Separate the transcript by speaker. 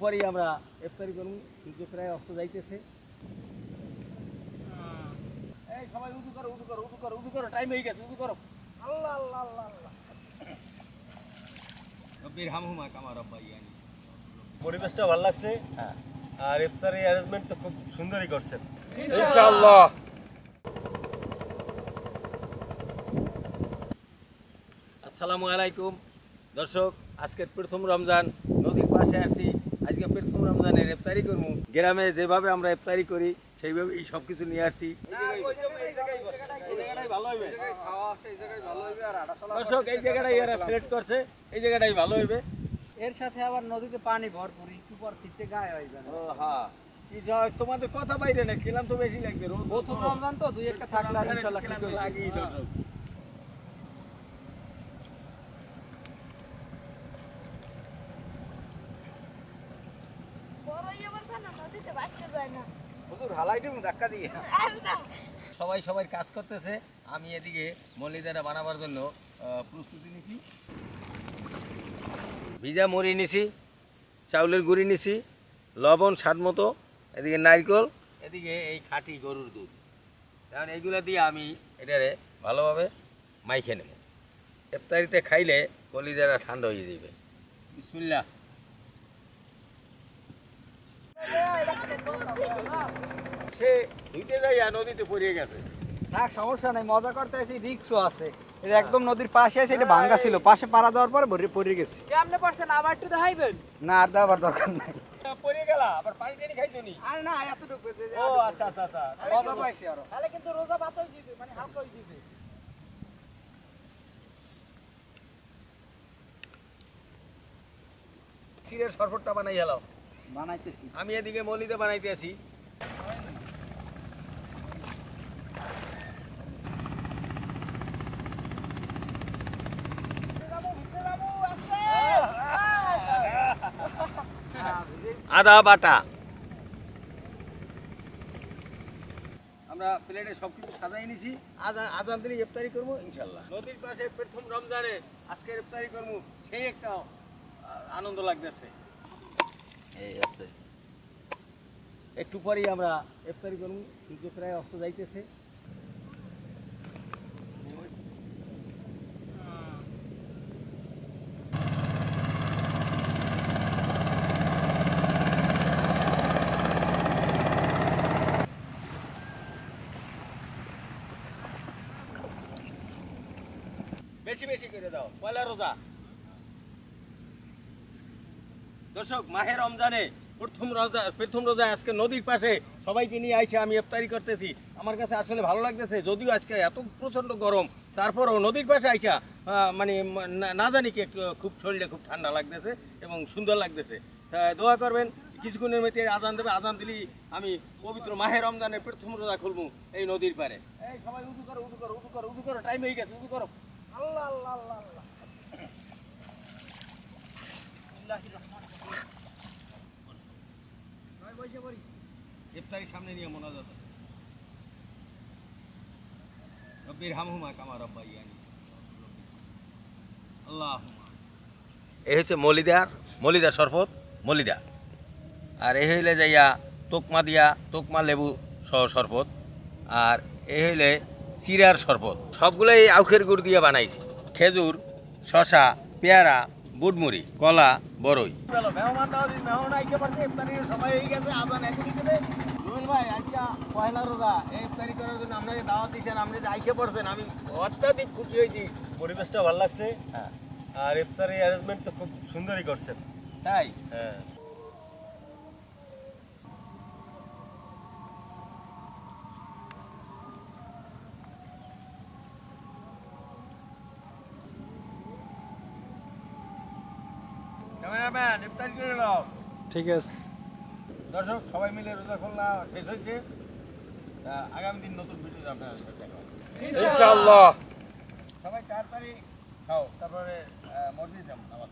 Speaker 1: পরেই আমরা ইফতারি করব। সূর্য প্রায় অস্ত যাইতেছে। এই সবাই উযু করো, উযু করো, উযু করো, উযু করো, টাইম হয়ে গেছে, উযু করো। আল্লাহ আল্লাহ আল্লাহ আল্লাহ। রব্বির হামহুমা কামা রাব্বায়ানি।
Speaker 2: পরিবেশটা ভালো লাগছে।
Speaker 1: হ্যাঁ,
Speaker 2: আর ইফতারি অ্যারেঞ্জমেন্ট তো খুব সুন্দরই করছেন
Speaker 1: ইনশাআল্লাহ। আসসালামু আলাইকুম দর্শক, আজকের প্রথম রমজান, নদীর পাশে আসি। আজকে প্রথম রমজানের ইফতারি করবো। গ্রামে যেভাবে আমরা ইফতারি করি সেইভাবে এই সব কিছু নিয়ে আসছি। দর্শক, এই জায়গাটাই এরা সিলেক্ট করছে, এই জায়গাটাই ভালো হইবে।
Speaker 3: এর সাথে আবার নদীতে পানি ভরপুর, একটু পর শীতে গায়ে হয়ে যাবে।
Speaker 1: ও হ্যাঁ, কি জয়, তোমাদের কথা বাইরে না, খেলাম তো বেশি লাগবে।
Speaker 3: প্রথম রমজান তো দুই একটা থাকলে ইনশাআল্লাহ ঠিক হয়ে
Speaker 1: লাগেই। দর্শক, সবাই সবাই কাজ করতেছে। আমি এদিকে মলিদাটা বানাবার জন্য প্রস্তুতি নিছি। ভিজা মুড়ি নিছি, চাউলের গুঁড়ি নিছি, লবণ স্বাদ মতো, এদিকে নারকেল, এদিকে এই খাঁটি গরুর দুধ। কারণ এইগুলো দিয়ে আমি এটারে ভালোভাবে মাইখে নেব। ইফতারিতে খাইলে কলিজাটা ঠান্ডা হয়ে যাবে। বিসমিল্লাহ। সে দুইটা যাইয়া নদীতে পড়িয়ে গেছে।
Speaker 3: না সমস্যা নাই, মজা করতে আছি, রিক্সও আছে। এটা একদম নদীর পাশে আছে, এটা ভাঙ্গা ছিল, পাশে পাড়া দেওয়ার পরে পড়ে গেছে। কেমনে পড়ছেন, আবার একটু দেখাইবেন? না, আর দেওয়ার দরকার নাই।
Speaker 1: পড়ে গেলা, আবার পানি টানি খাইছো নি?
Speaker 3: আরে না, এতটুকু।
Speaker 1: ও আচ্ছা আচ্ছা আচ্ছা,
Speaker 3: মজা পাইছি আরো। তাহলে কিন্তু রোজা ভাত হয়ে যাবে, মানে হালকা হয়ে যাবে।
Speaker 1: সিরের শরবতটা বানাই গেল,
Speaker 3: বানাইতেছি।
Speaker 1: আমি এদিকে মলিদা বানাইতে আছি। আদা বাটা আমরা প্লেটে সবকিছু সাজাই নিছি। আজান দিলে ইফতারি করবো ইনশাল্লাহ। নদীর পাশে প্রথম রমজানে আজকের ইফতারি করবো, সেই একটা আনন্দ লাগতেছে। এই আছে, একটু পরেই আমরা ইফতারি করবো। সূর্য প্রায় অস্ত যাইতেছে। বেশি বেশি করে দাও, পয়লা রোজা। দর্শক, মাহে রমজানে প্রথম রোজা আজকে নদীর পাশে সবাইকে নিয়ে আইসে আমি ইফতারি করতেছি। আমার কাছে আসলে ভালো লাগতেছে, যদিও আজকে এত প্রচণ্ড গরম, তারপরও নদীর পাশে আইসা মানে না জানি কি খুব শরীরে খুব ঠান্ডা লাগতেছে এবং সুন্দর লাগতেছে। দোয়া করবেন, কিছুক্ষণের মধ্যে আজান দেবে। আজান দিলেই আমি পবিত্র মাহে রমজানের প্রথম রোজা খুলবো এই নদীর পারে। এই সবাই উযু করো, উযু করো, উযু করো, উযু করো, টাইম হয়ে গেছে, উযু করো। আল্লাহ আল্লাহ আল্লাহ আল্লাহ। ইফতারি সামনে নিয়ে মোনাজাত। রব্বির হামহুমা কামা রাব্বায়ানি। আল্লাহুম্মা। এই হচ্ছে মলিদা শরবত, মলিদা। আর এই হইলে যাইয়া তোকমা লেবু সহ শরবত। আর এই হইলে চিরার শরবত। সবগুলোই আখের গুড় দিয়ে বানাইছি। খেজুর, শশা, পেয়ারা, বুটমুড়ি, কলা, বড়ই। ভাই, আজকে পয়লা রোজা, এই ইফতারি করার জন্য আপনাকে দাওয়াত দিয়েছেন, আপনি যে আইসে পড়ছেন, আমি অত্যাধিক খুশি হয়েছি।
Speaker 2: পরিবেশটা ভালো লাগছে।
Speaker 1: হ্যাঁ,
Speaker 2: আর ইফতারি অ্যারেঞ্জমেন্ট তো খুব সুন্দরই করছেন।
Speaker 1: তাই
Speaker 2: হ্যাঁ,
Speaker 1: ক্যামেরাম্যান, ইফতারি করে নাও।
Speaker 3: ঠিক আছে
Speaker 1: দর্শক, সবাই মিলে রোজা খোলা শেষ হয়েছে। আগামী দিন নতুন ভিডিও আপনাদের সাথে দেখা হবে ইনশাআল্লাহ। সবাই তাড়াতাড়ি খাও, তারপরে মসজিদে যাবো নামাজ।